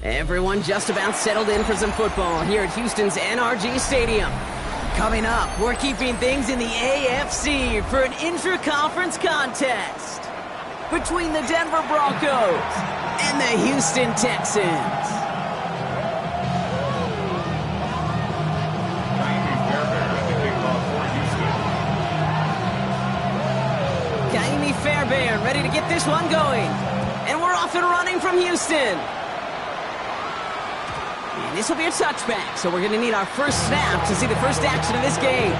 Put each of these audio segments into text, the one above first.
Everyone just about settled in for some football here at Houston's NRG Stadium. Coming up, we're keeping things in the AFC for an intra-conference contest between the Denver Broncos and the Houston Texans. Fairbairn ready to get this one going. And we're off and running from Houston. And this will be a touchback, so we're going to need our first snap to see the first action of this game.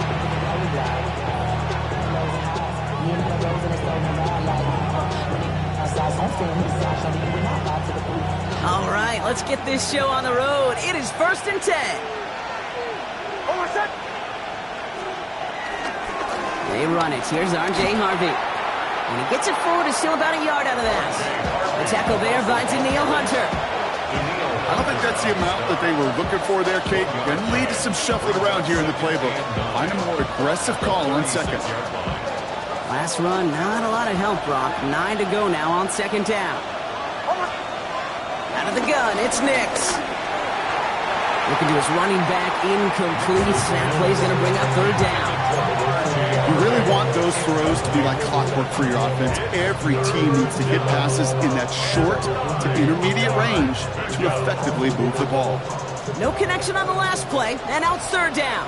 All right, let's get this show on the road. It is 1st and 10. They run it. Here's R.J. Harvey. And he gets it forward, is still about a yard out of that. The tackle there finds Neil Hunter. I don't think that's the amount that they were looking for there, Kate. Going to lead to some shuffling around here in the playbook. Find a more aggressive call on second. Last run, not a lot of help, Brock. 9 to go now on second down. Out of the gun, it's Nix. Looking to his running back, incomplete. That play's going to bring up 3rd down. You really want those throws to be like clockwork for your offense. Every team needs to hit passes in that short to intermediate range to effectively move the ball. No connection on the last play, and now it's 3rd down.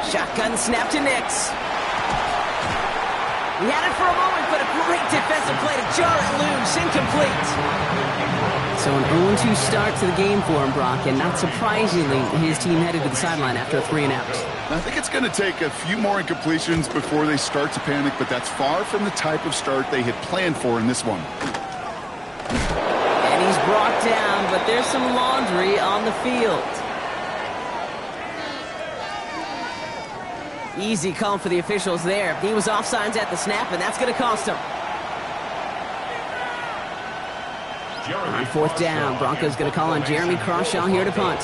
Shotgun snap to Nix. He had it for a moment, but a great defensive play to jar it loose, incomplete. So an 0-2 start to the game for him, Brock, and not surprisingly, his team headed to the sideline after a 3 and out. I think it's going to take a few more incompletions before they start to panic, but that's far from the type of start they had planned for in this one. And he's brought down, but there's some laundry on the field. Easy call for the officials there. He was offsides at the snap, and that's going to cost him. On 4th down, Broncos going to call on Jeremy Crawshaw here to punt.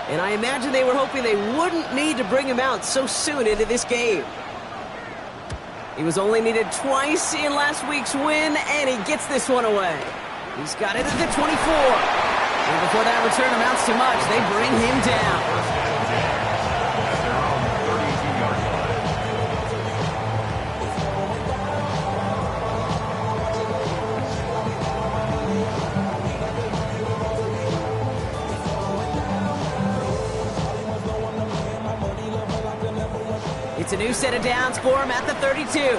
And I imagine they were hoping they wouldn't need to bring him out so soon into this game. He was only needed twice in last week's win, and he gets this one away. He's got it at the 24. And before that return amounts to much, they bring him down. It's a new set of downs for him at the 32. Straight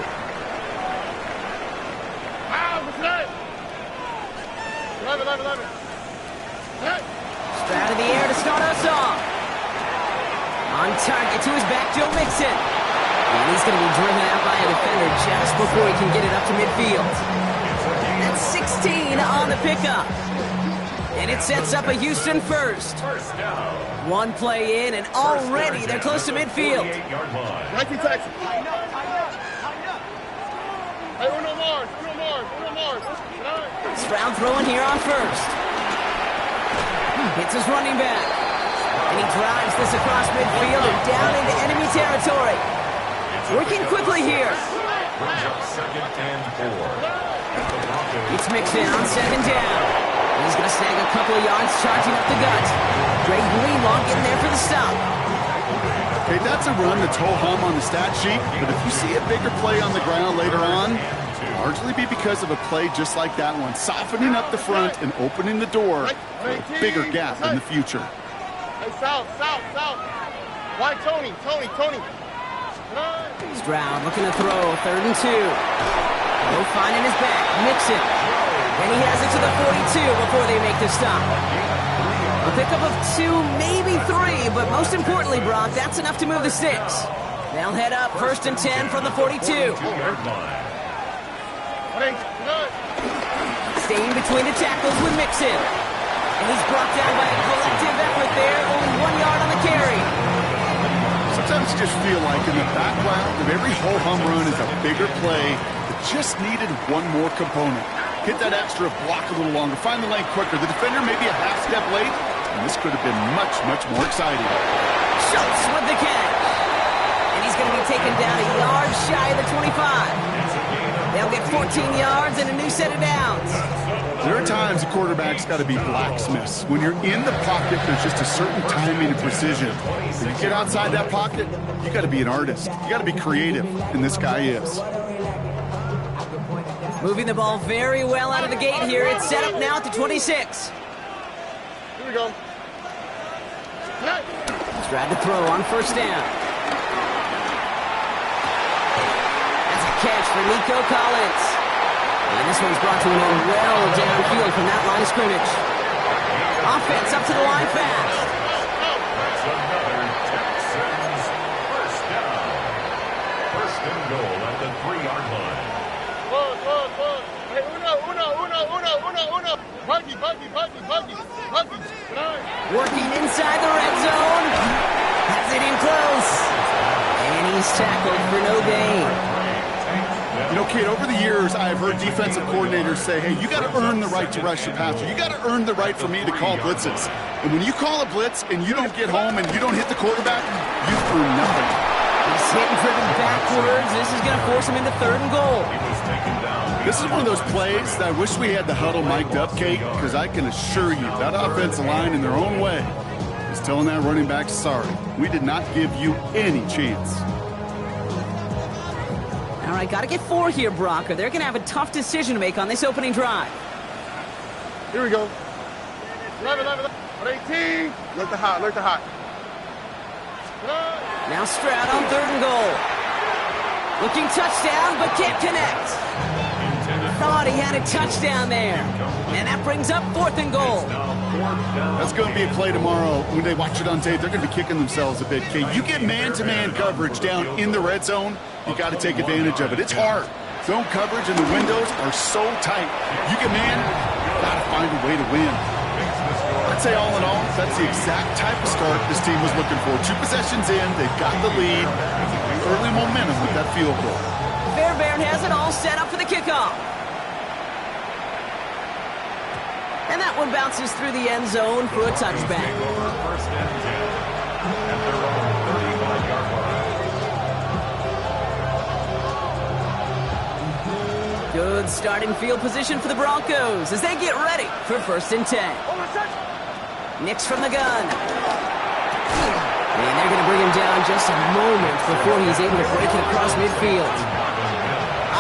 out of the air to start us off. On target to his back, Joe Mixon. And he's going to be driven out by a defender just before he can get it up to midfield. That's 16 on the pickup. And it sets up a Houston first. One play in, and already they're close to midfield. Stroud throwing here on first. Hits his running back. And he drives this across midfield and down into enemy territory. Working quickly here. It's Mixon on 2nd down. He's going to snag a couple of yards, charging up the gut. Greg Greenlaw getting there for the stop. Okay, that's a run that's ho-hum on the stat sheet, but if you see a bigger play on the ground later on, largely be because of a play just like that one, softening up the front and opening the door for a bigger gap in the future. Hey, south. Why Tony? Stroud looking to throw, 3rd and 2. No finding his back, Mixon. And he has it to the 42 before they make the stop. A pickup of 2, maybe 3, but most importantly, Brock, that's enough to move the sticks. They'll head up 1st and 10 from the 42. Staying between the tackles with Mixon. And he's brought down by a collective effort there, only 1 yard on the carry. Sometimes you just feel like in the background of every ho-hum run is a bigger play that just needed one more component. Hit that extra block a little longer, find the lane quicker. The defender may be a half step late, and this could have been much, much more exciting. Schultz with the catch. And he's going to be taken down a yard shy of the 25. They'll get 14 14 yards and a new set of downs. There are times a quarterback's got to be blacksmiths. When you're in the pocket, there's just a certain timing and precision. When you get outside that pocket, you got to be an artist. You got to be creative, and this guy is. Moving the ball very well out of the gate here. It's set up now at the 26. Here we go. Tried to throw on first down. That's a catch for Nico Collins. And this one's brought to an end well downfield from that line of scrimmage. Offense up to the line fast. That's another Texans first down. First and goal at the 3-yard line. Hey, uno. Buggy. Working inside the red zone. Has it in close. And he's tackled for no gain. You know, Kate, over the years, I've heard defensive coordinators say, hey, you got to earn the right to rush your passer. You got to earn the right for me to call blitzes. And when you call a blitz and you don't get home and you don't hit the quarterback, you've earned nothing. He's hitting for them backwards. This is going to force him into 3rd and goal. This is one of those plays that I wish we had the huddle mic'd up, Kate, because I can assure you that offensive line in their own way is telling that running back, sorry, we did not give you any chance. All right, got to get 4 here, Brock, or they're going to have a tough decision to make on this opening drive. Here we go. 11. 18. Look the hot. Now Stroud on 3rd and goal. Looking touchdown, but can't connect. Thought he had a touchdown there. And that brings up 4th and goal. That's going to be a play tomorrow. When they watch it on tape, they're going to be kicking themselves a bit, Kate. You get man-to-man coverage down in the red zone, you got to take advantage of it. It's hard. Zone coverage and the windows are so tight. You get man, you got to find a way to win. I'd say all in all, that's the exact type of start this team was looking for. 2 possessions in, they've got the lead. Early momentum with that field goal. Fairbairn has it all set up for the kickoff. And that one bounces through the end zone for a touchback. First and 10 at their own 35-yard line. Good starting field position for the Broncos as they get ready for 1st and 10. Nix from the gun. And they're going to bring him down just a moment before he's able to break it across midfield.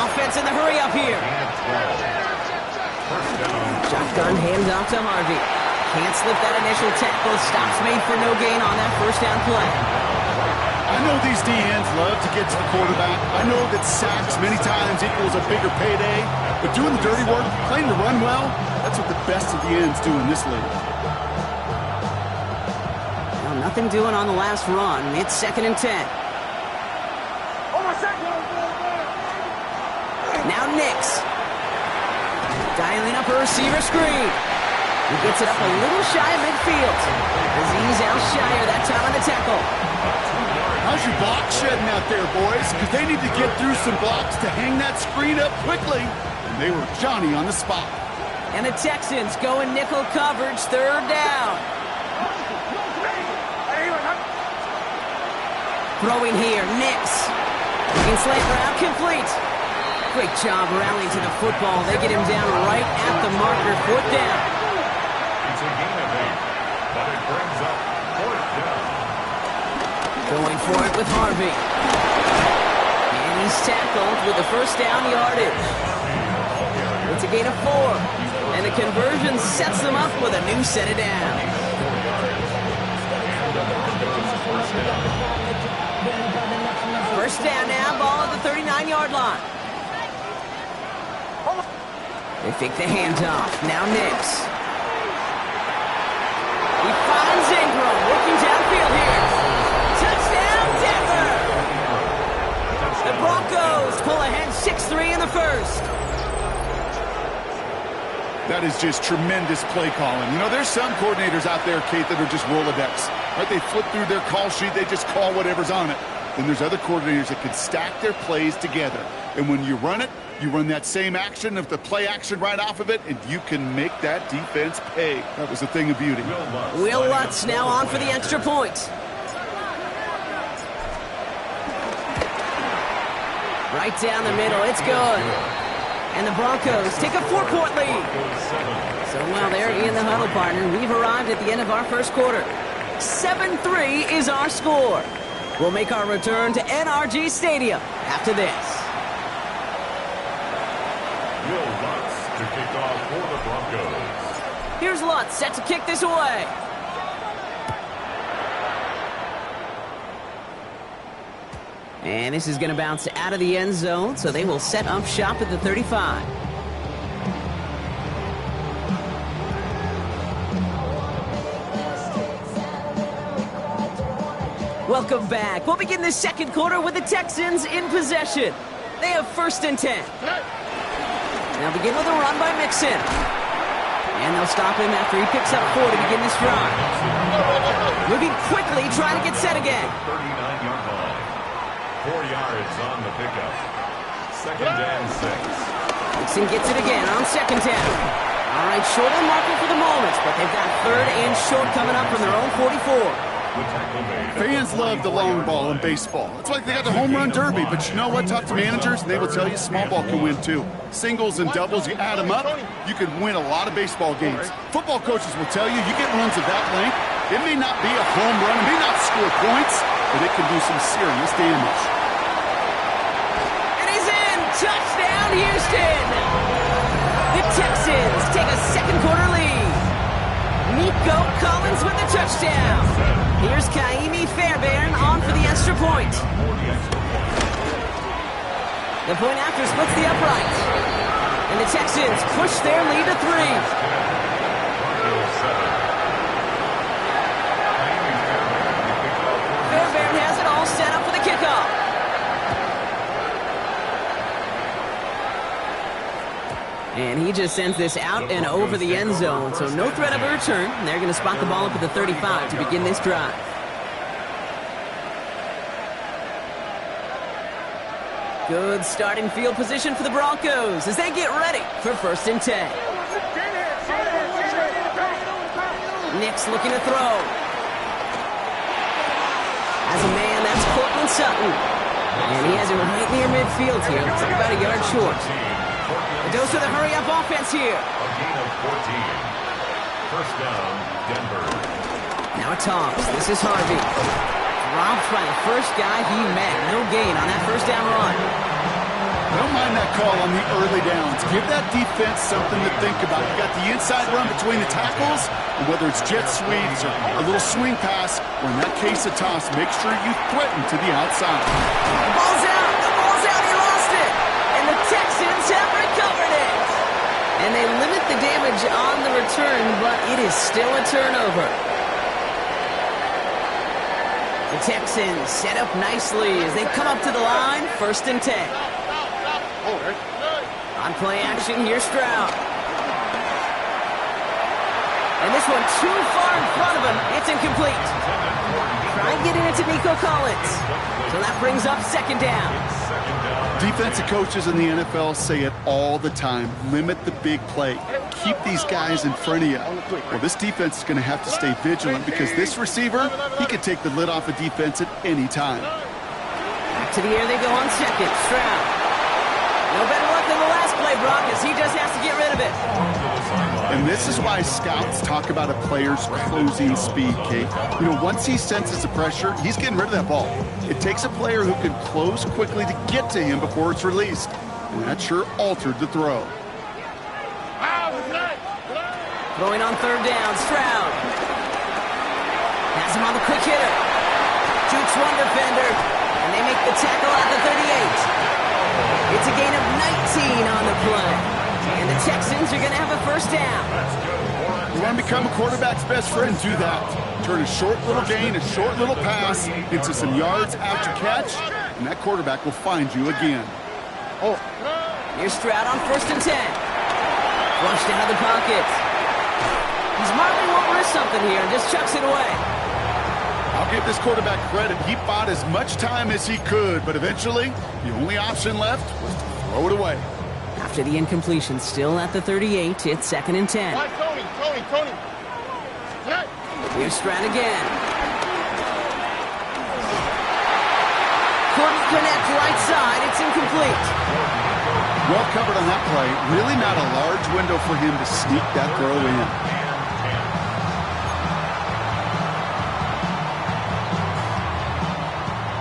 Offense in the hurry up here. Shotgun handoff to Harvey. Can't slip that initial tackle. Stops made for no gain on that first down play. I know these DNs love to get to the quarterback. I know that sacks many times equals a bigger payday. But doing the dirty work, playing to run well, that's what the best of the ends do in this league. Well, nothing doing on the last run. It's 2nd and 10. Now Nix. Dialing up a receiver screen. He gets it up a little shy of midfield. As he's out shyer that time on the tackle. How's your block shedding out there, boys? Because they need to get through some blocks to hang that screen up quickly. And they were Johnny on the spot. And the Texans go in nickel coverage, 3rd down. Throwing here, Nix. Looking slant route complete. Great job rallying to the football. They get him down right at the marker, 4th down. It's a gain of 8, but it brings up 4th down. Going for it with Harvey. And he's tackled with the first down yardage. It's a gain of 4. And the conversion sets them up with a new set of downs. First down now, ball at the 39-yard line. They fake the handoff. Now Nix. He finds Ingram working downfield here. Touchdown, Denver! The Broncos pull ahead 6-3 in the first. That is just tremendous play calling. You know, there's some coordinators out there, Kate, that are just Rolodex. Right? They flip through their call sheet. They just call whatever's on it. Then there's other coordinators that can stack their plays together. And when you run it, you run that same action of the play action right off of it, and you can make that defense pay. That was a thing of beauty. Will Lutz now on for the extra point. Right down the middle. It's good. And the Broncos take a 4-point lead. So while they're in the huddle, partner, we've arrived at the end of our first quarter. 7-3 is our score. We'll make our return to NRG Stadium after this. Will Lutz to kick off for the Broncos. Here's Lutz set to kick this away. And this is going to bounce out of the end zone, so they will set up shop at the 35. Welcome back. We'll begin the second quarter with the Texans in possession. They have 1st and 10. Now begin with a run by Mixon. And they'll stop him after he picks up 4 to begin this drive. Moving quickly, trying to get set again. 39-yard line. 4 yards on the pickup. 2nd and 6. Mixon gets it again on 2nd down. All right, short of the marker for the moment, but they've got 3rd and short coming up from their own 44. Fans love the long ball in baseball. It's like they got the home run derby, but you know what? Talk to managers, and they will tell you small ball can win too. Singles and doubles, you add them up, you can win a lot of baseball games. Football coaches will tell you, you get runs of that length, it may not be a home run, it may not score points, but it can do some serious damage. And he's in! Touchdown, Houston! The Texans take a second quarter lead. Nico Collins with the touchdown. Here's Kaimi Fairbairn on for the extra point. The point after splits the upright. And the Texans push their lead to 3. Fairbairn has it all set up for the kickoff. And he just sends this out and over the end zone, so no threat of a return. They're going to spot the ball up at the 35 to begin this drive. Good starting field position for the Broncos as they get ready for 1st and 10. Nick's looking to throw. As a man, that's Cortland Sutton. And he has it right near midfield here. It's about a yard short. The dose of the hurry-up offense here. A gain of 14. 1st down, Denver. Now Toms. This is Harvey. Dropped by the first guy he met. No gain on that 1st down run. Don't mind that call on the early downs. Give that defense something to think about. You got the inside run between the tackles, and whether it's jet sweeps or a little swing pass, or in that case a toss, make sure you threaten to the outside. The ball's out. The ball's out. He lost it. And the Texans have recovered it. And they limit the damage on the return, but it is still a turnover. The Texans set up nicely as they come up to the line, 1st and 10. On play action, here's Stroud. And this one too far in front of him. It's incomplete. Try getting it to Nico Collins. So that brings up 2nd down. Defensive coaches in the NFL say it all the time. Limit the big play. Keep these guys in front of you. Well, this defense is going to have to stay vigilant because this receiver, he could take the lid off a defense at any time. Back to the air they go on 2nd. Stroud. No better luck than the last play, Brock, as he just has to get rid of it. And this is why scouts talk about a player's closing speed, Kate. You know, once he senses the pressure, he's getting rid of that ball. It takes a player who can close quickly to get to him before it's released. And that sure altered the throw. Throwing on 3rd down, Stroud. Has him on the quick hitter. Jukes one defender, and they make the tackle at the 38. It's a gain of 19 on the play. And the Texans are going to have a 1st down. You want to become a quarterback's best friend? Do that. Turn a short little gain, a short little pass into some yards after catch, and that quarterback will find you again. Oh, here's Stroud on 1st and 10. Flushed out of the pocket. He's marking won't risk something here and just chucks it away. I'll give this quarterback credit. He bought as much time as he could, but eventually, the only option left was to throw it away. After the incompletion, still at the 38, it's 2nd and 10. Tony. Here's Stroud again. Couldn't connect right side. It's incomplete. Well covered on that play. Really not a large window for him to sneak that throw in.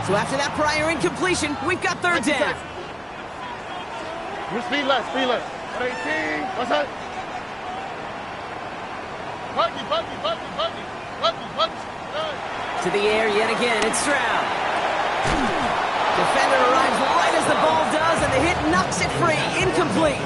So after that prior incompletion, we've got third down. Speed less, speed less. 18. What's that? Buggy. To the air yet again, it's Stroud. Defender arrives right as the ball does, and the hit knocks it free. Incomplete.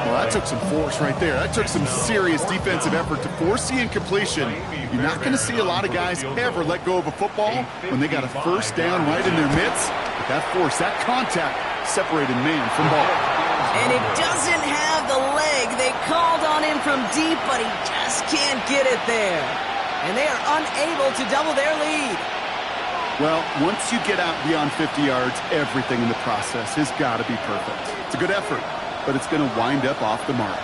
Well, that took some force right there. That took some serious defensive effort to force the incompletion. You're not going to see a lot of guys ever let go of a football when they got a first down right in their midst. But that force, that contact, separated man from ball. And it doesn't have the leg. They called on him from deep, but he just can't get it there. And they are unable to double their lead. Well, once you get out beyond 50 yards, everything in the process has got to be perfect. It's a good effort, but it's going to wind up off the mark.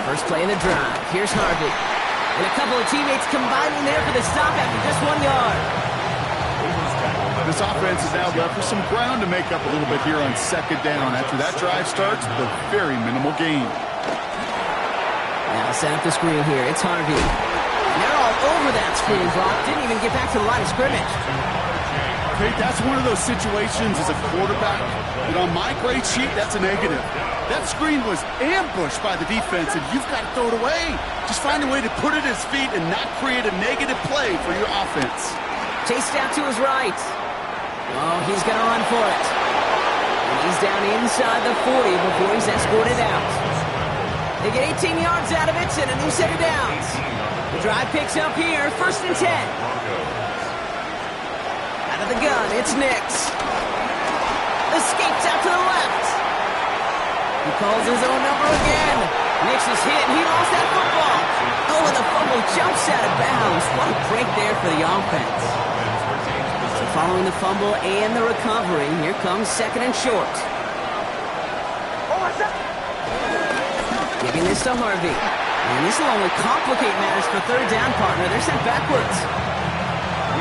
First play in the drive. Here's Harvey. And a couple of teammates combining there for the stop after just 1 yard. This offense is now left with some ground to make up a little bit here on second down after that drive starts with a very minimal gain. Now set up the screen here. It's Harvey. And they're all over that screen, Brock. Didn't even get back to the line of scrimmage. Okay, that's one of those situations as a quarterback that on my grade sheet, that's a negative. That screen was ambushed by the defense, and you've got to throw it away. Just find a way to put it at his feet and not create a negative play for your offense. Chased out to his right. Oh, he's going to run for it. And he's down inside the 40 before he's escorted out. They get 18 yards out of it and a new set of downs. The drive picks up here, 1st and 10. Out of the gun, it's Nix. Escapes out to the left. He calls his own number again. Nix is hit, and he lost that football. Oh, and the fumble jumps out of bounds. What a break there for the offense. So following the fumble and the recovery, here comes 2nd and short. Giving this to Harvey. And this will only complicate matters for third down, partner. They're sent backwards.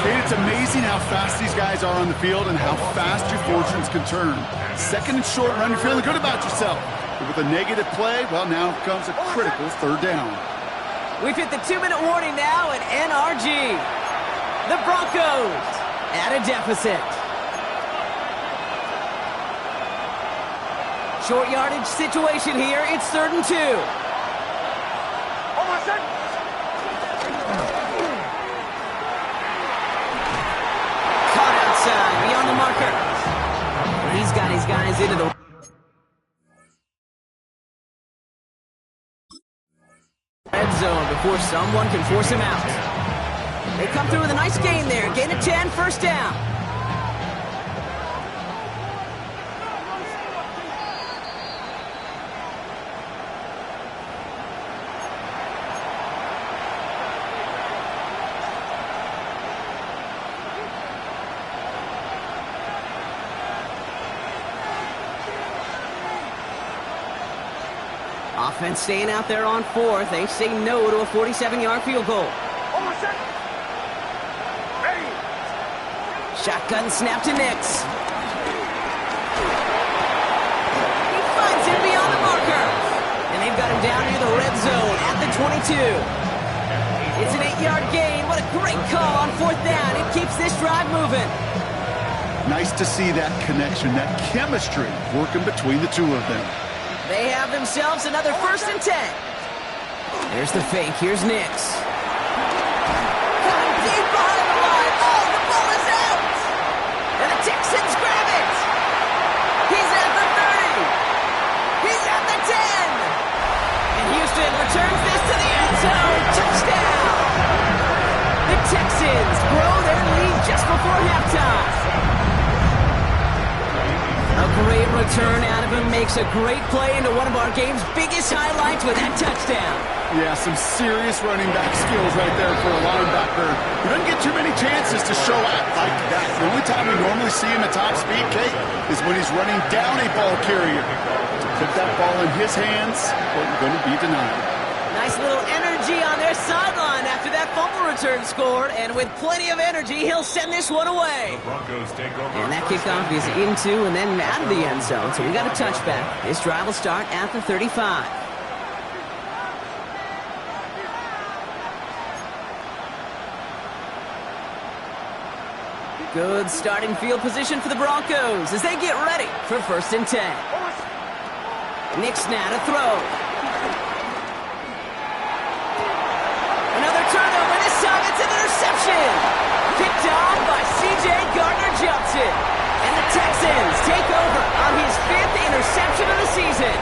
Okay, it's amazing how fast these guys are on the field and how fast your fortunes can turn. 2nd and short run, you're feeling good about yourself. But with a negative play, well, now comes a critical third down. We've hit the 2-minute warning now at NRG. The Broncos at a deficit. Short yardage situation here. It's 3rd and 2. Caught outside, beyond the marker. He's got his guys into the red zone before someone can force him out. They come through with a nice gain there. Gain of 10, 1st down. Offense staying out there on 4th. They say no to a 47-yard field goal. Shotgun snap to Nix. He finds him beyond the marker. And they've got him down near the red zone at the 22. It's an 8-yard gain. What a great call on 4th down. It keeps this drive moving. Nice to see that connection, that chemistry working between the two of them. They have themselves another 1st and 10. There's the fake. Here's Nix. Coming deep behind the line. Oh, the ball is out. And the Texans grab it. He's at the 30. He's at the 10. And Houston returns this to the end zone. Touchdown. The Texans grow their lead just before halftime. A great return out of him, makes a great play into one of our game's biggest highlights with that touchdown. Yeah, some serious running back skills right there for a linebacker. He doesn't get too many chances to show out like that. The only time we normally see him at top speed, Kate, is when he's running down a ball carrier. To put that ball in his hands, well, you're going to be denied. Nice little energy on their sideline after that fumble return scored, and with plenty of energy, he'll send this one away. The Broncos take over. And that kickoff is into and then out of the end zone, so we got a touchback. This drive will start at the 35. Good starting field position for the Broncos as they get ready for 1st and 10. Nick Snap to throw. Another turnover. This time it's an interception. Picked off by C.J. Gardner-Johnson. And the Texans take over on his 5th interception of the season.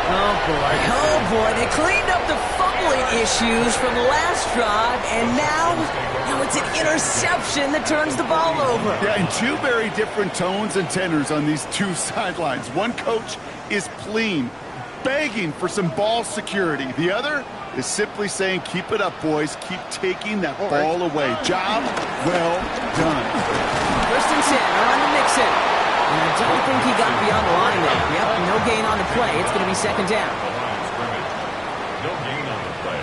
Oh, boy. They cleaned up the fumbling issues from the last drive, and now it's an interception that turns the ball over. Yeah, and two very different tones and tenors on these two sidelines. One coach is pleading, begging for some ball security. The other is simply saying, keep it up, boys. Keep taking that ball away. Job well done. 1st and 10, on to Mixon. And I don't think he got beyond the line there. Yep, no gain on the play. It's going to be 2nd down. No gain on the play.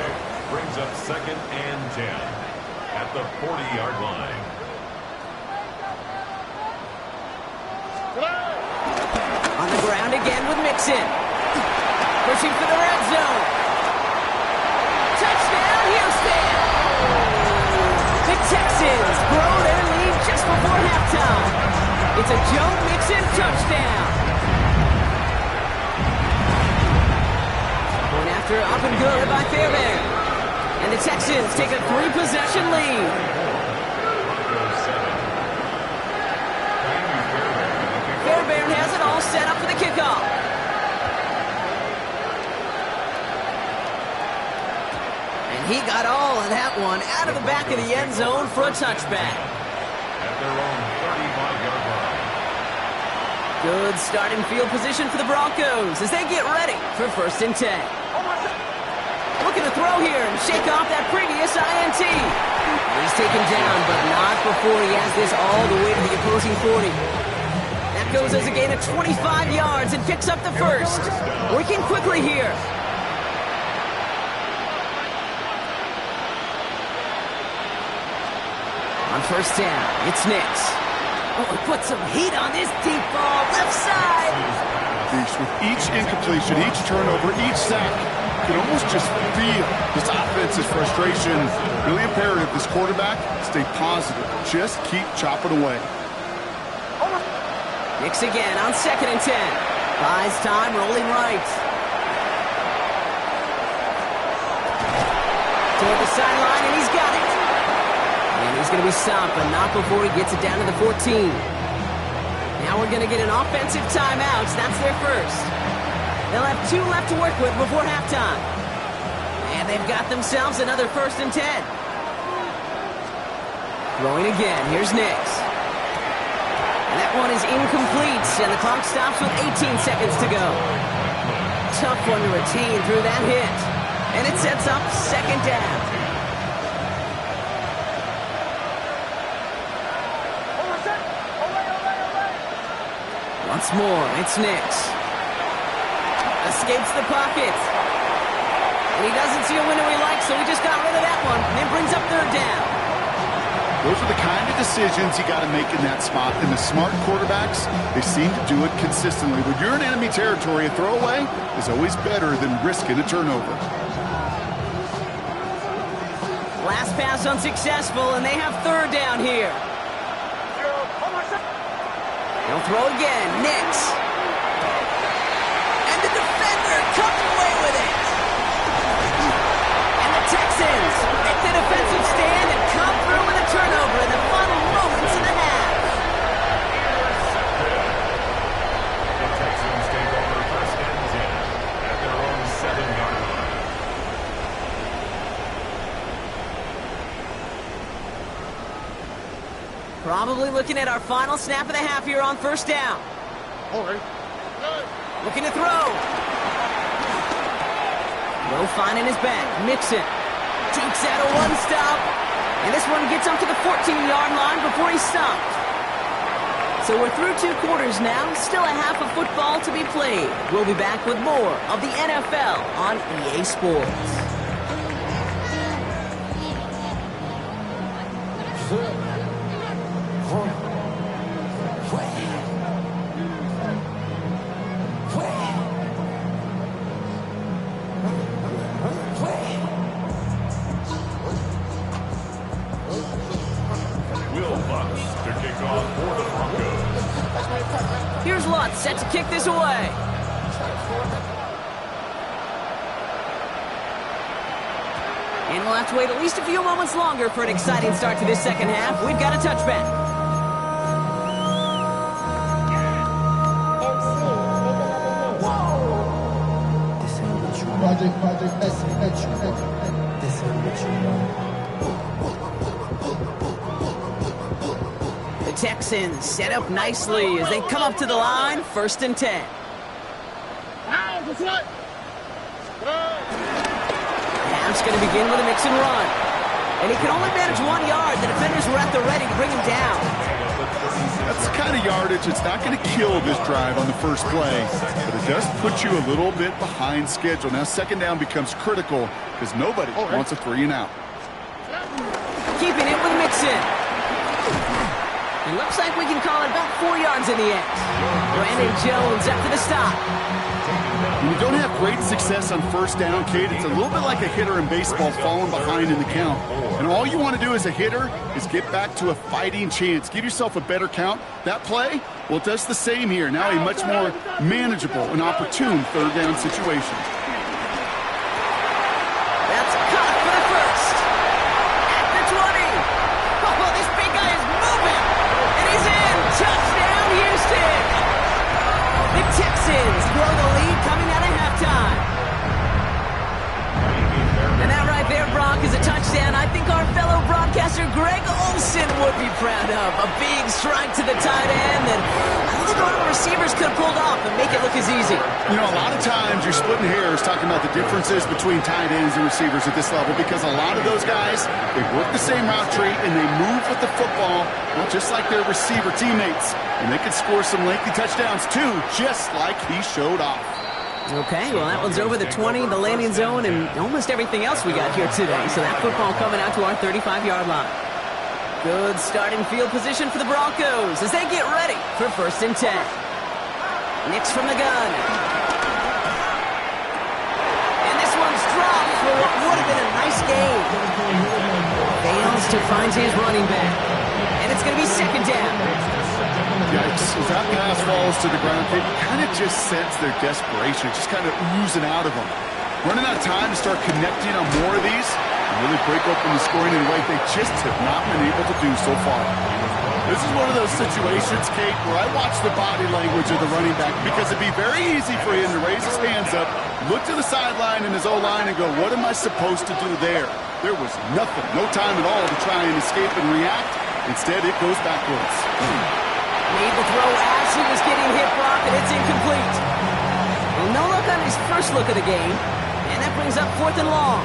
Brings up 2nd and 10 at the 40-yard line. On the ground again with Mixon. Pushing for the red zone. Touchdown, Houston! The Texans grow their lead just before halftime. It's a Joe Mixon touchdown. Going after up and good by Fairbairn. And the Texans take a 3-possession lead. Fairbairn has it all set up for the kickoff. And he got all of that one out of the back of the end zone for a touchback. At their own 35-yard line. Good starting field position for the Broncos as they get ready for 1st and 10. Looking to throw here and shake off that previous INT. He's taken down, but not before he has this all the way to the opposing 40. That goes as a gain of 25 yards and picks up the 1st. Working quickly here. On 1st down, it's Nix. Oh, put some heat on this deep ball, left side. With each incompletion, each turnover, each sack, you can almost just feel this offense's frustration. Really imperative, this quarterback, stay positive. Just keep chopping away. Nix again on 2nd and 10. Buys time, rolling right. Toward the sideline, and he's got it. And he's going to be stopped, but not before he gets it down to the 14. Now we're going to get an offensive timeout. That's their 1st. They'll have 2 left to work with before halftime. And they've got themselves another 1st and 10. Throwing again. Here's Nix. And that one is incomplete, and the clock stops with 18 seconds to go. Tough one to retain through that hit. And it sets up 2nd down. Once more, it's Nix. Escapes the pocket. And he doesn't see a window he likes, so he just got rid of that one. And brings up 3rd down. Those are the kind of decisions you got to make in that spot. And the smart quarterbacks, they seem to do it consistently. When you're in enemy territory, a throwaway is always better than risking a turnover. Last pass unsuccessful, and they have 3rd down here. They'll throw again. Nix. And the defender comes away with it. And the Texans make the defensive stand and come through with a turnover in the final moments of the half. The Texans take over 1st and 10 at their own 7-yard line. Probably looking at our final snap of the half here on 1st down. Looking to throw. Low finding his back. Mixon takes out a 1-stop. And this one gets up to the 14-yard line before he's stopped. So we're through 2 quarters now. Still a half of football to be played. We'll be back with more of the NFL on EA Sports. Pont set to kick this away. And we'll have to wait at least a few moments longer for an exciting start to this second half. We've got a touchback. The Texans set up nicely as they come up to the line, 1st and 10. Ham's going to begin with a mix and run. And he can only manage 1 yard. The defenders were at the ready to bring him down. That's the kind of yardage it's not going to kill this drive on the first play, but it does put you a little bit behind schedule. Now 2nd down becomes critical because nobody wants a 3 and out. Keeping it with Mixon. It looks like we can call it about 4 yards in the end. Brandon Jones up to the stop. When you don't have great success on 1st down, Kate, it's a little bit like a hitter in baseball falling behind in the count. And all you want to do as a hitter is get back to a fighting chance. Give yourself a better count. That play, well, it does the same here. Now a much more manageable and opportune 3rd down situation. That's caught for the first. At the 20. Oh, this big guy is moving. And he's in. Touchdown, Houston. The Texans grow the lead coming out of halftime. And that right there, Brock, is a touchdown I think our fellow broadcaster Greg Olson would be proud of. A big strike to the tight end that I don't think a lot of receivers could have pulled off and make it look as easy. You know, a lot of times you're splitting hairs talking about the differences between tight ends and receivers at this level because a lot of those guys, they work the same route tree and they move with the football, well, just like their receiver teammates. And they can score some lengthy touchdowns too, just like he showed off. Okay, well, that one's over the 20, the landing zone, and almost everything else we got here today. So that football coming out to our 35-yard line. Good starting field position for the Broncos as they get ready for 1st and 10. Nix from the gun. And this one's dropped for what would have been a nice gain. Fails to find his running back. And it's going to be 2nd down. Yikes. As that pass falls to the ground, they kind of just sense their desperation, just kind of oozing out of them. Running out of time to start connecting on more of these and really break open the scoring in a way they just have not been able to do so far. This is one of those situations, Kate, where I watch the body language of the running back because it'd be very easy for him to raise his hands up, look to the sideline in his O-line and go, what am I supposed to do there? There was nothing, no time at all to try and escape and react. Instead, it goes backwards. Made the throw as he was getting hit, Brock, and it's incomplete. Well, no look on his first look of the game, and that brings up 4th and long.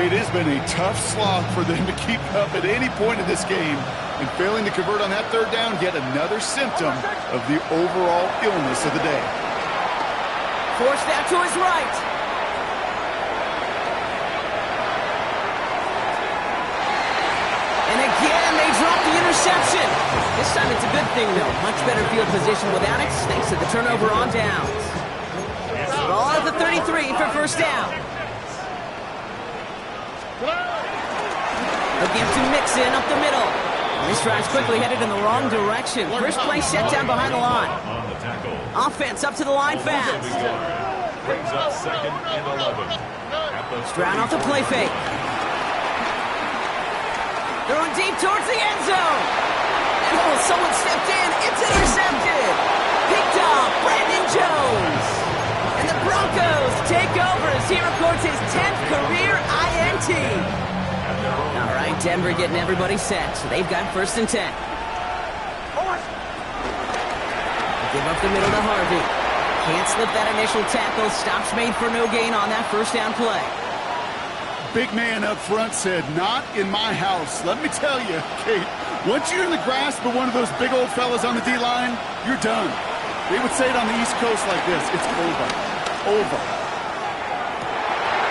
It has been a tough slog for them to keep up at any point in this game, and failing to convert on that 3rd down, yet another symptom of the overall illness of the day. Forced out to his right. And again, they drop the interception. This time it's a good thing, though. Much better field position without it, thanks to the turnover on downs. Ball at the 33 for 1st down. Again to Mixon up the middle. This drive's quickly headed in the wrong direction. First play set down behind the line. Offense up to the line fast. Brings up 2nd and 11. Stroud off the play fake. Throwing deep towards the end zone. And oh, someone stepped in. It's intercepted. Picked off Brandon Jones. And the Broncos take over as he records his 10th career INT. All right, Denver getting everybody set. So they've got 1st and 10. Give up the middle to Harvey. Can't slip that initial tackle. Stops made for no gain on that 1st down play. Big man up front said, not in my house. Let me tell you, Kate, once you're in the grasp of one of those big old fellas on the D-line, you're done. They would say it on the East Coast like this. It's over. Over.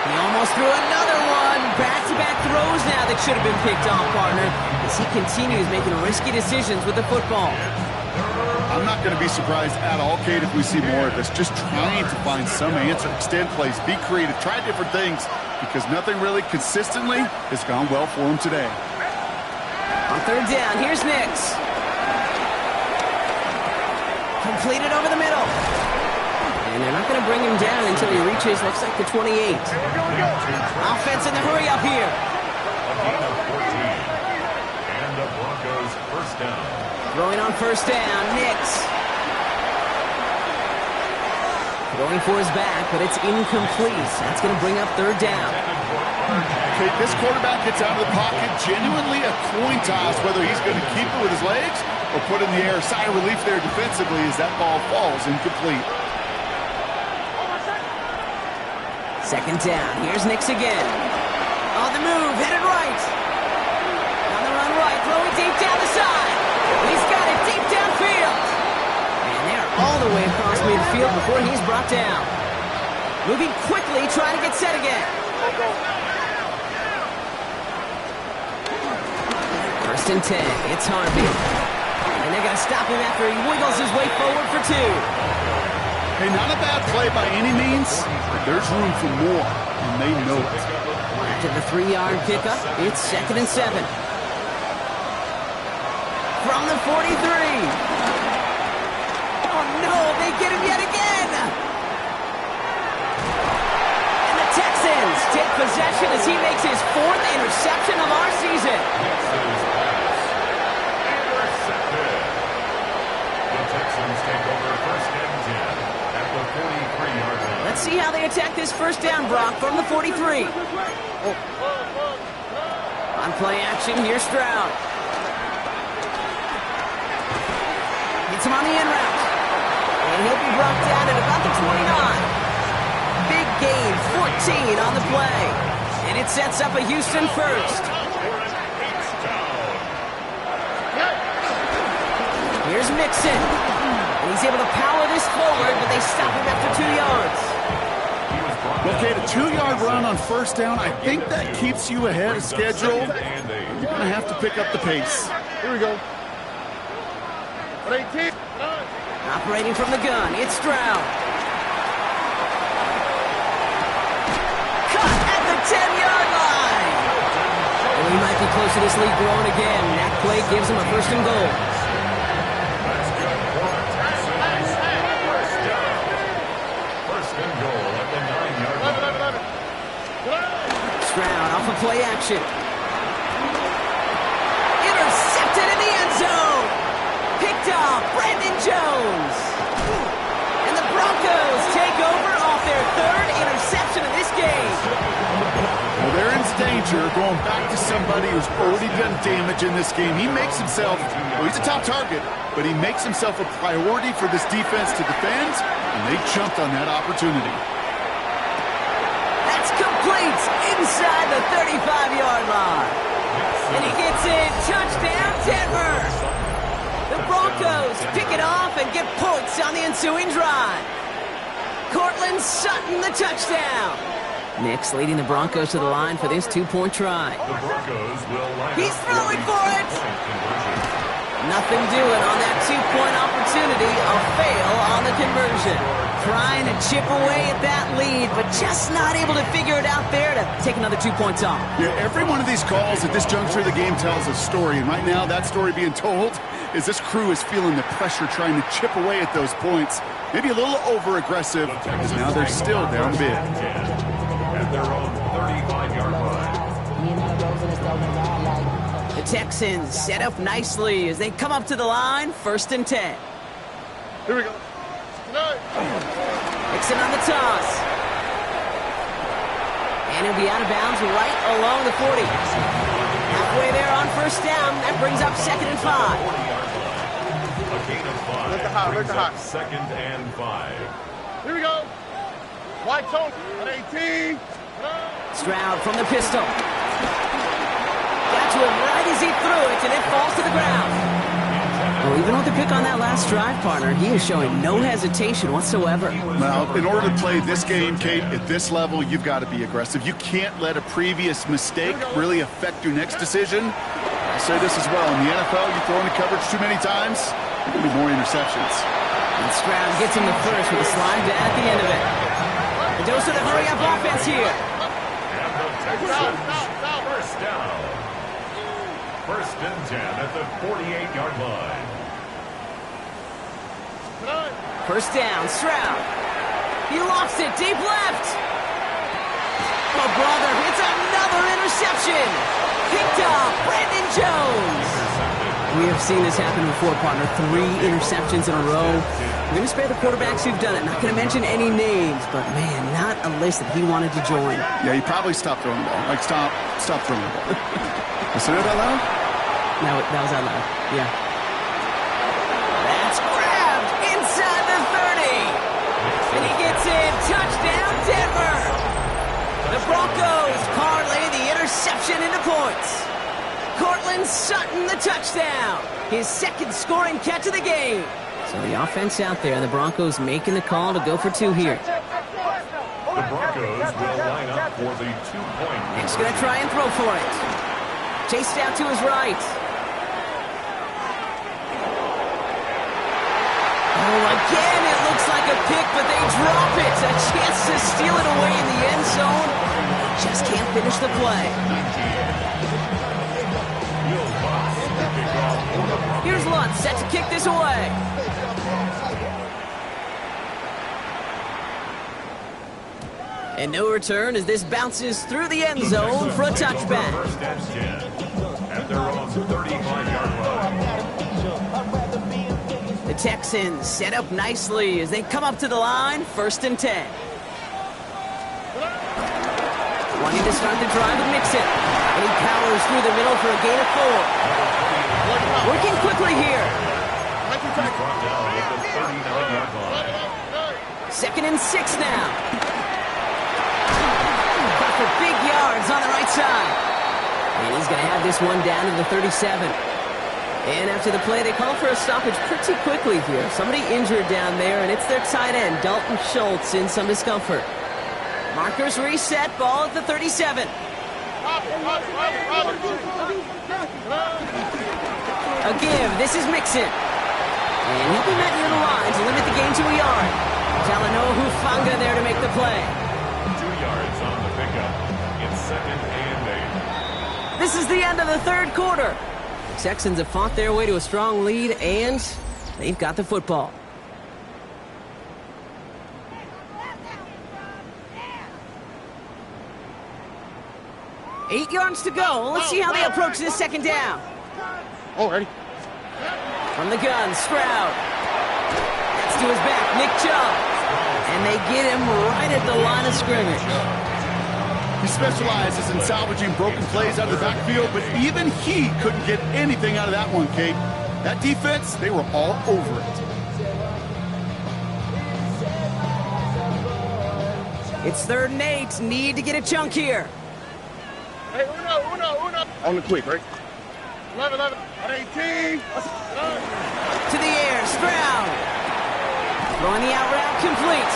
He almost threw another one. Back-to-back throws now that should have been picked off, partner, as he continues making risky decisions with the football. I'm not going to be surprised at all, Kate, if we see more of this. Just trying to find some answer, extend plays, be creative, try different things, because nothing really consistently has gone well for him today. On 3rd down, here's Nix. Completed over the middle. And they're not going to bring him down until he reaches, looks like the 28. Offense in the hurry up here. A gain of 14. And the Broncos first down. Throwing on first down, Nix. Going for his back, but it's incomplete. That's going to bring up third down. Okay, this quarterback gets out of the pocket, genuinely a coin toss whether he's going to keep it with his legs or put it in the air. Sigh of relief there defensively as that ball falls incomplete. Second down. Here's Nix again. On the move, headed right. On the run right, throwing deep down the side. He's got it deep downfield. And they're all the way across midfield before he's brought down. Moving quickly, trying to get set again. First and 10. It's Harvey. And they're going to stop him after he wiggles his way forward for 2. Hey, not a bad play by any means, but there's room for more, and they know it. After the 3-yard pickup, it's 2nd and 7. From the 43. Oh, no, they get him yet again. And the Texans take possession as he makes his 4th interception of our season. Intercepted. The Texans take over first and 10 at the 43-yard line. Let's see how they attack this first down, Brock, from the 43. On play action, here's Stroud. Hits him on the in route. And he'll be brought down at about the 29. Big gain, 14 on the play. And it sets up a Houston first. Here's Mixon. And he's able to power this forward, but they stop him after 2 yards. Okay, the 2-yard run on first down, I think that keeps you ahead of schedule. You're going to have to pick up the pace. Here we go. 18. Operating from the gun, it's Stroud. Cut at the 10-yard line. And he might be close to this lead growing again. That play gives him a first and goal. That's good for the Texans. First down. First and goal at the 9-yard line. Stroud off of play action. Intercepted in the end zone. Picked off Brandon Jones. And the Broncos take over off their 3rd interception of this game. Well, they're in danger going back to somebody who's already done damage in this game. He makes himself, well, he's a top target, but he makes himself a priority for this defense to defend, and they jumped on that opportunity. That's complete inside the 35-yard line. And he gets it. Touchdown, Denver. The Broncos pick it off and get points on the ensuing drive. Cortland Sutton, the touchdown. Nix leading the Broncos to the line for this 2-point try. The Broncos will line He's up throwing for it. point conversion. Nothing doing on that 2-point opportunity. A fail on the conversion. Trying to chip away at that lead, but just not able to figure it out there to take another 2 points off. Yeah, every one of these calls at this juncture of the game tells a story, and right now that story being told is this crew is feeling the pressure trying to chip away at those points. Maybe a little over-aggressive, because now they're still down big. At their own 35-yard line. The Texans set up nicely as they come up to the line, 1st and 10. Here we go. Mixon on the toss. And he'll be out of bounds right along the 40. Halfway there on first down. That brings up 2nd and 5. 40-yard line. A gain of 5. Let the hot, let brings the hot. up 2nd and 5. Here we go. White tone at 18. Stroud from the pistol. Got to him right as he threw it, and it falls to the ground. Well, even with the pick on that last drive, partner, he is showing no hesitation whatsoever. Well, in order to play this game, Kate, at this level, you've got to be aggressive. You can't let a previous mistake really affect your next decision. I'll say this as well. In the NFL, you throw into coverage too many times, there'll be more interceptions. And Stroud gets him the first with a slide down at the end of it. The dose of the hurry-up offense here. And the Texans first down. 1st and 10 at the 48-yard line. First down, Stroud. He lost it, deep left. Oh, brother, it's another interception. Picked off Brandon Jones. We have seen this happen before, partner. 3 interceptions in a row. We're going to spare the quarterbacks who've done it. Not going to mention any names, but, man, not a list that he wanted to join. Yeah, he probably stopped throwing the ball. Like, stop throwing the ball. You said it out loud? No, that was out loud. Yeah. That's grabbed inside the 30. And he gets in. Touchdown, Denver. The Broncos parlay the interception into points. Cortland Sutton, the touchdown. His second scoring catch of the game. So the offense out there, the Broncos making the call to go for 2 here. The Broncos will line up for the 2-point. He's going to try and throw for it. Chased out to his right. Oh, again, it looks like a pick, but they drop it. A chance to steal it away in the end zone. Just can't finish the play. Here's Lutz, set to kick this away. And no return as this bounces through the end zone for a touchback. First and 10 at their own 35-yard line. The Texans set up nicely as they come up to the line, 1st and 10. Wanting to start the drive with Mixon. And he powers through the middle for a gain of 4. Working quickly here. Brought down at the 39-yard line. 2nd and 6 now. Cut for big yards on the right side. And he's going to have this one down to the 37. And after the play, they call for a stoppage pretty quickly here. Somebody injured down there, and it's their tight end, Dalton Schultz, in some discomfort. Markers reset, ball at the 37. A give, this is Mixon. And he'll be met near the line to limit the gain to a yard. Talanoa Hufanga there to make the play. 2 yards on the pickup. It's 2nd and 8. This is the end of the 3rd quarter. The Texans have fought their way to a strong lead, and they've got the football. Eight yards to go. Let's see how they approach this 2nd down. Oh, ready. From the gun, Stroud. That's to his back, Nick Chubb. And they get him right at the line of scrimmage. He specializes in salvaging broken plays out of the backfield, but even he couldn't get anything out of that one, Kate. That defense, they were all over it. It's 3rd and 8. Need to get a chunk here. Hey, uno. On the quick, right? 11, 18. To the air, Stroud. Throwing the out route complete.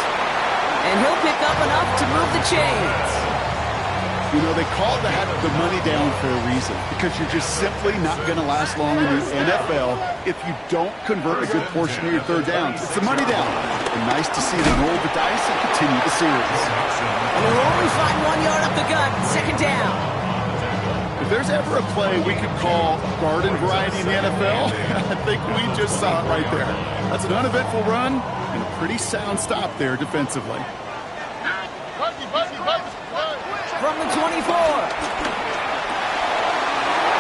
And he'll pick up enough to move the chains. You know, they call that the money down for a reason, because you're just simply not going to last long in the NFL if you don't convert a good portion of your 3rd downs. It's the money down. And nice to see them roll the dice and continue the series. And we'll only find 1 yard up the gut, 2nd down. If there's ever a play we could call garden variety in the NFL, I think we just saw it right there. That's an uneventful run and a pretty sound stop there defensively. From the 24.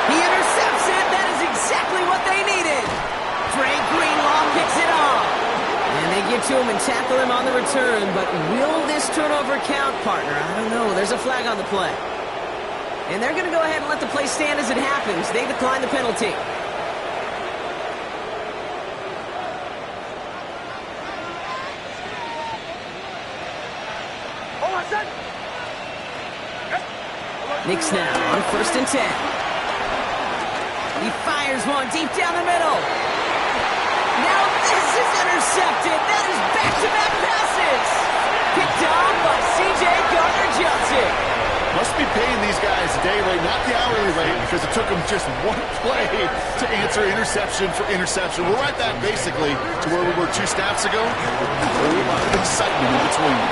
He intercepts it. That is exactly what they needed. Drake Greenlaw picks it off. And they get to him and tackle him on the return. But will this turnover count, partner? I don't know. There's a flag on the play. And they're going to go ahead and let the play stand as it happens. They decline the penalty. Knicks now on 1st and 10. He fires one deep down the middle. Now this is intercepted. That is back-to-back passes. Picked off by C.J. Gardner-Johnson. Must be paying these guys a day rate, not the hourly rate, because it took them just one play to answer interception for interception. We're right back basically to where we were 2 snaps ago. A whole lot of excitement in between.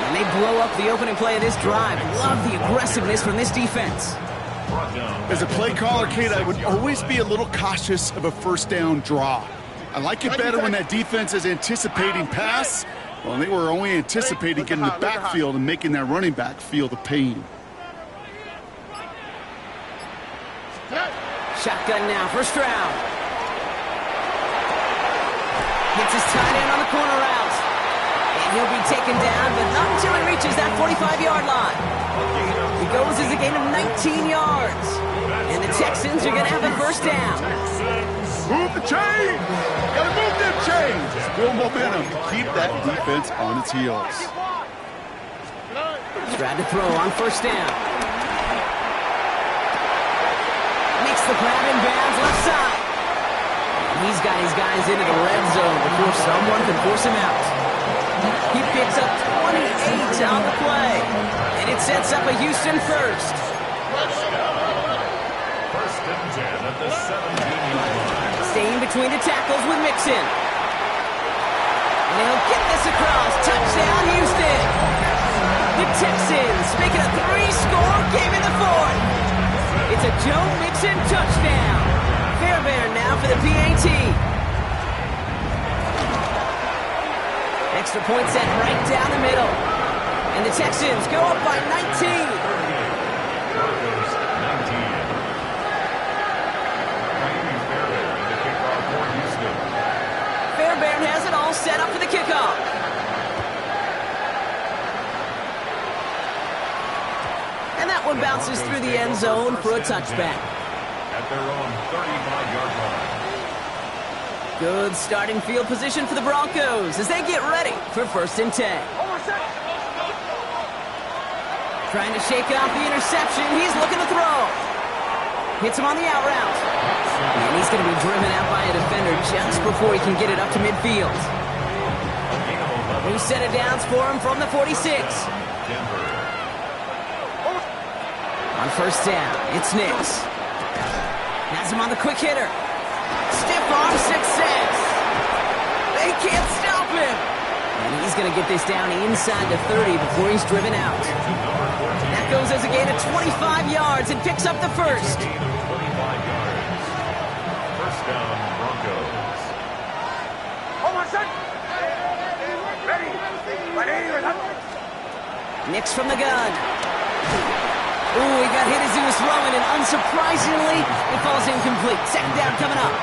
And they blow up the opening play of this drive. Love the aggressiveness from this defense. As a play caller, Kate, I would always be a little cautious of a 1st down draw. I like it better when that defense is anticipating pass. Well, they were only anticipating getting the backfield and making that running back feel the pain. Shotgun now, first round. Hits his tight end on the corner route. And he'll be taken down, but not until he reaches that 45-yard line. He goes as a gain of 19 yards. And the Texans are going to have a first down. Move the chain! Gotta move them chains! Build momentum. Keep that defense on its heels. Tried to throw on first down. Makes the grab in bounds left side. And he's got his guys into the red zone before someone can force him out. He picks up 28 on the play. And it sets up a Houston first. First and 10 at the 17-yard line. Staying between the tackles with Mixon. And he'll get this across. Touchdown, Houston. The Texans make it a 3-score game in the fourth. It's a Joe Mixon touchdown. Fairbairn now for the PAT. Extra point set right down the middle. And the Texans go up by 19. Fairbairn has it all set up for the kickoff. And that one bounces through the end zone for a touchback. At their own 35-yard line. Good starting field position for the Broncos as they get ready for first and 10. Trying to shake off the interception. He's looking to throw. Hits him on the out route. And he's going to be driven out by a defender just before he can get it up to midfield. New set of downs for him from the 46. On first down, it's Nix. Has him on the quick hitter. Stiff arm success. They can't stop him. And he's going to get this down inside the 30 before he's driven out. That goes as a gain of 25 yards and picks up the first. First down, Broncos. Nix from the gun. Ooh, he got hit as he was throwing, and unsurprisingly, it falls incomplete. Second down coming up.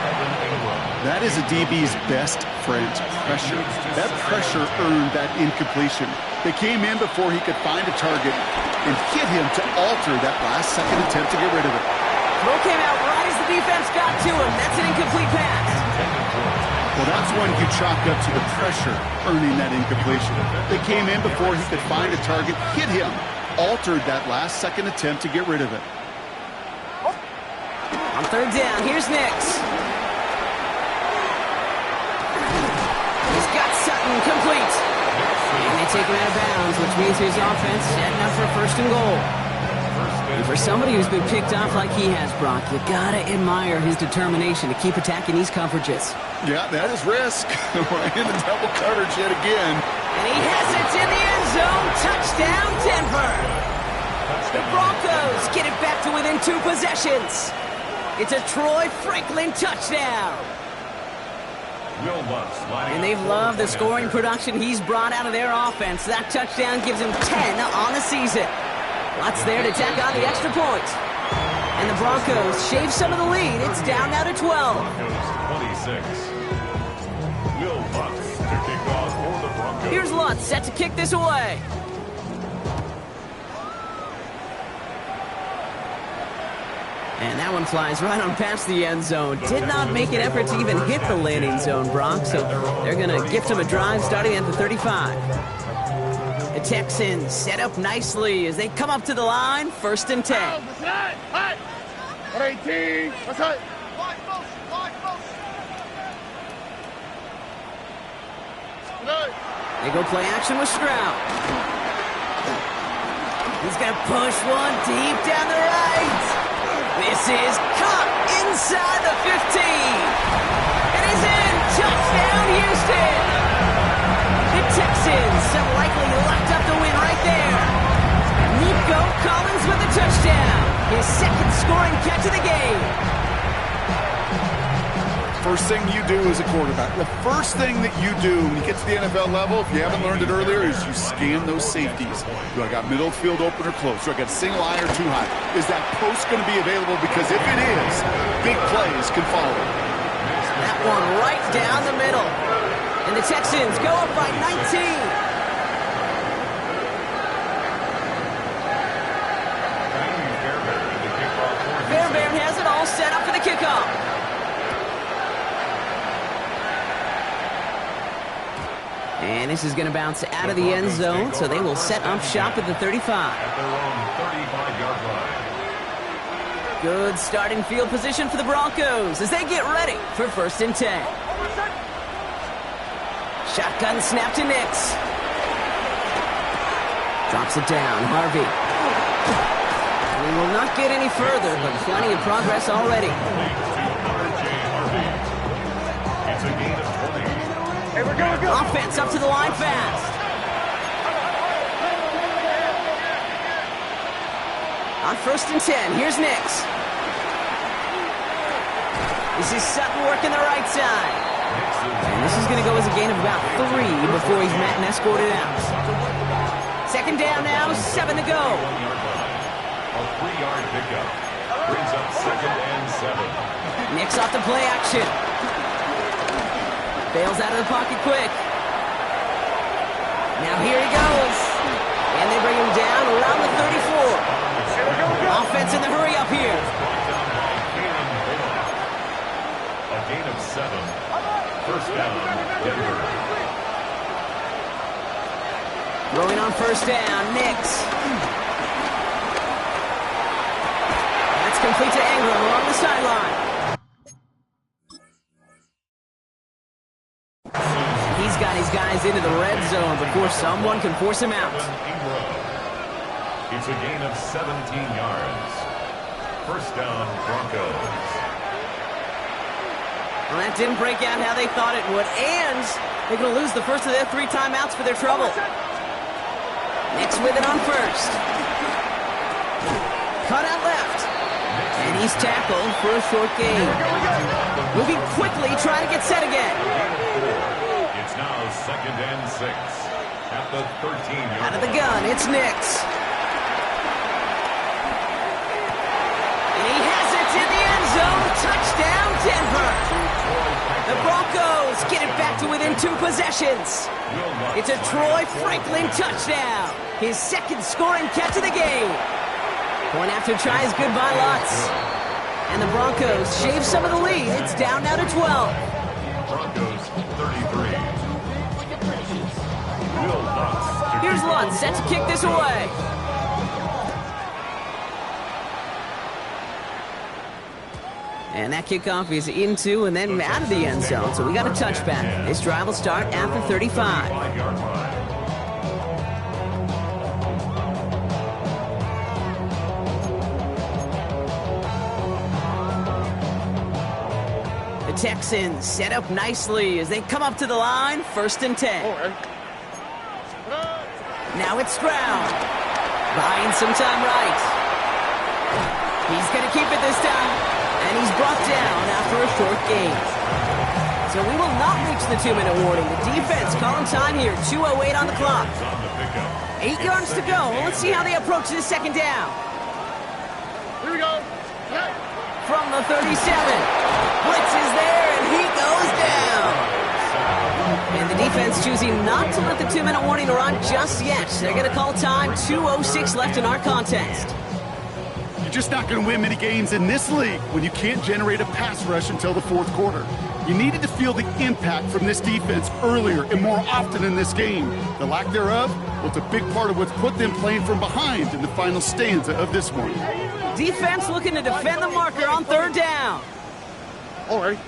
That is a DB's best friend, pressure. That pressure earned that incompletion. They came in before he could find a target and hit him to alter that last-second attempt to get rid of it. Throw came out right as the defense got to him. That's an incomplete pass. Well, that's when you chalk up to the pressure earning that incompletion. They came in before he could find a target, hit him, altered that last-second attempt to get rid of it. On third down, here's Nix. He's got Sutton complete. And they take him out of bounds, which means his offense setting up for first and goal. And for somebody who's been picked off like he has, Brock, you gotta admire his determination to keep attacking these coverages. Yeah, that is risk. We're in the double coverage yet again. And he has it in the end zone. Touchdown, Denver. The Broncos get it back to within 2 possessions. It's a Troy Franklin touchdown. And they've loved the scoring production he's brought out of their offense. That touchdown gives him 10 on the season. Lots there to tack on the extra point. And the Broncos shave some of the lead. It's down now to 12. Broncos 26. Will Lutz to kick off for the Broncos. Here's Lutz set to kick this away. And that one flies right on past the end zone. Did not make an effort to even hit the landing zone, Brock. So they're going to gift him a drive starting at the 35. The Texans set up nicely as they come up to the line. First and 10. They go play action with Stroud. He's going to push one deep down the right. This is caught inside the 15. It is in. Touchdown, Houston. The Texans have likely locked up the win right there. Nico Collins with a touchdown. His second scoring catch of the game. First thing you do as a quarterback, the first thing that you do when you get to the NFL level, if you haven't learned it earlier, is you scan those safeties. Do I got middle field open or close? Do I got a single high or too high? Is that post going to be available? Because if it is, big plays can follow. That one right down the middle. And the Texans go up by 19. Fairbairn has it all set up for the kickoff. And this is going to bounce out of the end zone, so they will set up shop at the 35. At their own 35-yard line. Good starting field position for the Broncos as they get ready for 1st and 10. Shotgun snap to Nix. Drops it down, Harvey. We will not get any further, but plenty of progress already. It's a gain of 20. Hey, we're going good. Offense up to the line fast. On 1st and 10, here's Nix. This is Sutton working the right side. And this is going to go as a gain of about 3 before he's met and escorted out. 2nd down now, 7 to go. A 3-yard pickup brings up 2nd and 7. Nix off the play action. Bails out of the pocket quick. Now here he goes. And they bring him down around the 34. Offense in the hurry up here. A gain of 7. 1st down, Denver. Throwing on 1st down, Nix. That's complete to Ingram along the sideline. He's got his guys into the red zone before someone can force him out. It's a gain of 17 yards. 1st down, Broncos. Well, that didn't break out how they thought it would, and they're going to lose the first of their 3 timeouts for their trouble. Nix with it on 1st. Cut out left. And he's tackled for a short gain. Moving quickly, trying to get set again. It's now 2nd and 6 at the 13-yard line. Out of the gun, it's Nix. And he has it in the end zone. Touchdown, Denver. The Broncos get it back to within 2 possessions. It's a Troy Franklin touchdown. His 2nd scoring catch of the game. Point after try is good by Lutz. And the Broncos shave some of the lead. It's down now to 12. Broncos 33. Will Lutz. Here's Lutz set to kick this away. And that kickoff is into and then out of the end zone. So we got a touchback. This drive will start at the 35. 5-yard line. The Texans set up nicely as they come up to the line. 1st and 10. Now it's Stroud. Buying some time right. He's going to keep it this time. And he's brought down after a short gain. So we will not reach the 2-minute warning. The defense calling time here. 2:08 on the clock. 8 yards to go. Well, let's see how they approach this 2nd down. Here we go. From the 37. Blitz is there, and he goes down. And the defense choosing not to let the 2-minute warning run just yet. They're going to call time. 2:06 left in our contest. You're just not going to win many games in this league when you can't generate a pass rush until the 4th quarter. You needed to feel the impact from this defense earlier and more often in this game. The lack thereof, well, it's a big part of what's put them playing from behind in the final stanza of this one. Defense looking to defend the marker on 3rd down. All right.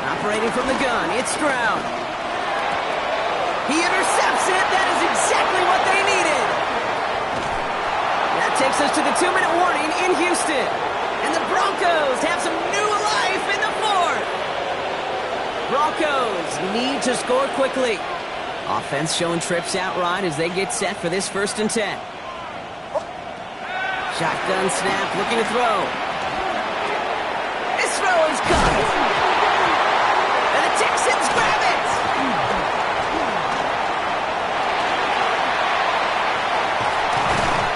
Operating from the gun, it's Stroud. He intercepts it. That is exactly what they needed. That takes us to the 2-minute warning in Houston. And the Broncos have some new life in the 4th. Broncos need to score quickly. Offense showing trips out right as they get set for this 1st and 10. Shotgun snap, looking to throw. he's got it. And the Texans grab it.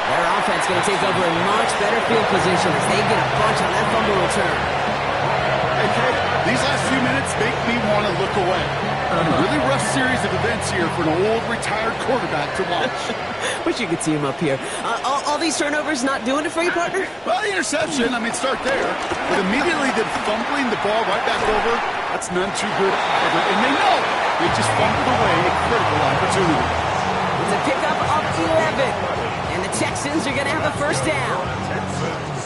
Their offense going to take over a much better field position as they get a bunch on that fumble return. Hey, Kate, these last few minutes make me want to look away. A really rough series of events here for an old retired quarterback to watch. Wish you could see him up here. All these turnovers not doing it for you, partner? Well, the interception, start there. But immediately then fumbling the ball right back over, that's none too good either. And they know they just fumbled away a critical opportunity. It's a pickup of 11. And the Texans are going to have a first down.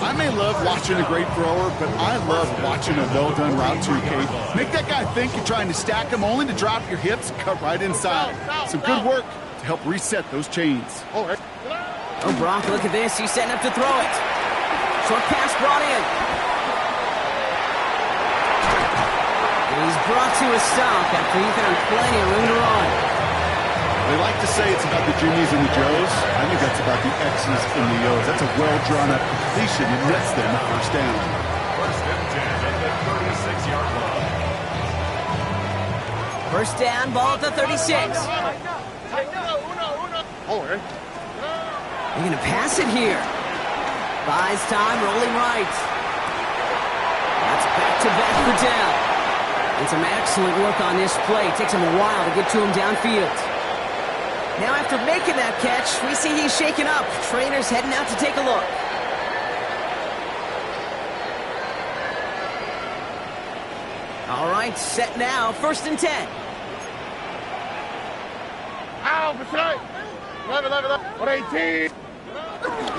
I may love watching a great thrower, but I love watching a well-done route too, Kate. Make that guy think you're trying to stack him only to drop your hips, cut right inside. Some good work to help reset those chains. Oh, Brock, look at this. He's setting up to throw it. Short pass brought in. And he's brought to a stop after he found plenty of room to run. They like to say it's about the Jimmies and the Joes. I think that's about the X's and the O's. That's a well-drawn-up completion. It nets them a first down. First and 10 at the 36-yard line. First down, ball at the 36. They're going to pass it here. Buys time, rolling right. That's back-to-back for down. And some excellent work on this play. Takes him a while to get to him downfield. Now after making that catch, we see he's shaken up. Trainer's heading out to take a look. All right, set now. First and 10.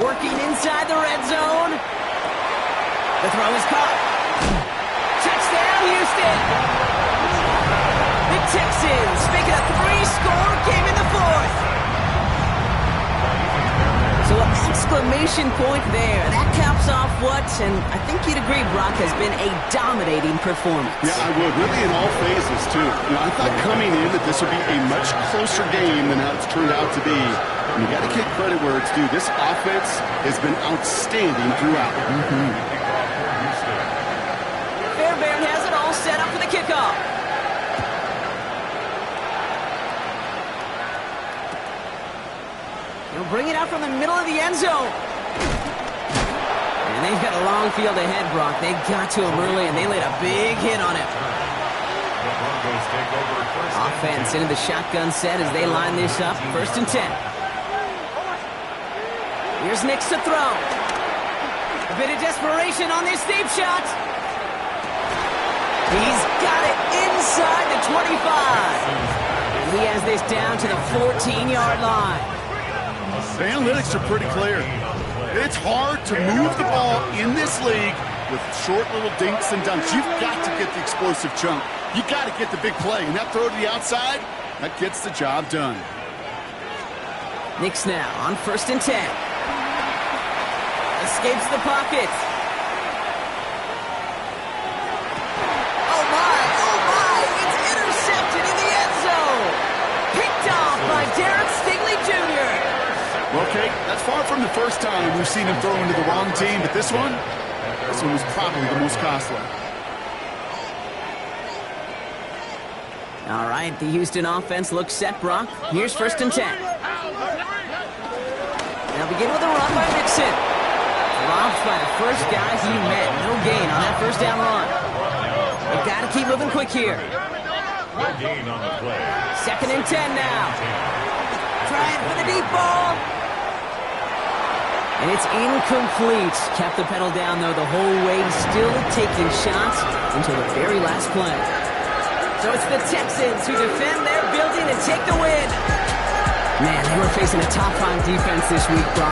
Working inside the red zone. The throw is caught. Touchdown, Houston. The Texans making a 3-score game in the fourth. So an exclamation point there. That caps off what, and I think you'd agree, Brock, has been a dominating performance. Yeah, I would. Really in all phases, too. I thought coming in that this would be a much closer game than how it's turned out to be. And you got to give credit where it's due. This offense has been outstanding throughout. Fairbairn has it all set up for the kickoff. He'll bring it out from the middle of the end zone. And they've got a long field ahead, Brock. They got to him early, and they laid a big hit on him. Offense into the shotgun set as they line this up. First and 10. Here's Nix to throw. A bit of desperation on this deep shot. He's got it inside the 25. And he has this down to the 14-yard line. The analytics are pretty clear. It's hard to move the ball in this league with short little dinks and dunks. You've got to get the explosive chunk. You've got to get the big play. And that throw to the outside, that gets the job done. Nix now on first and 10. Escapes the pocket. Oh my, it's intercepted in the end zone. Picked off by Derek Stingley Jr. Well, Kate, that's far from the first time we've seen him throw into the wrong team, but this one was probably the most costly. All right, the Houston offense looks set, Brock. Here's first and 10. They'll begin with a run by Mixon. Dropped by the first guy he met. No gain on that first down run. They've got to keep moving quick here. No gain on the play. Second and 10 now. Trying for the deep ball. And it's incomplete. Kept the pedal down, though, the whole way. Still taking shots until the very last play. So it's the Texans who defend their building and take the win. Man, they were facing a top-5 defense this week, Brock.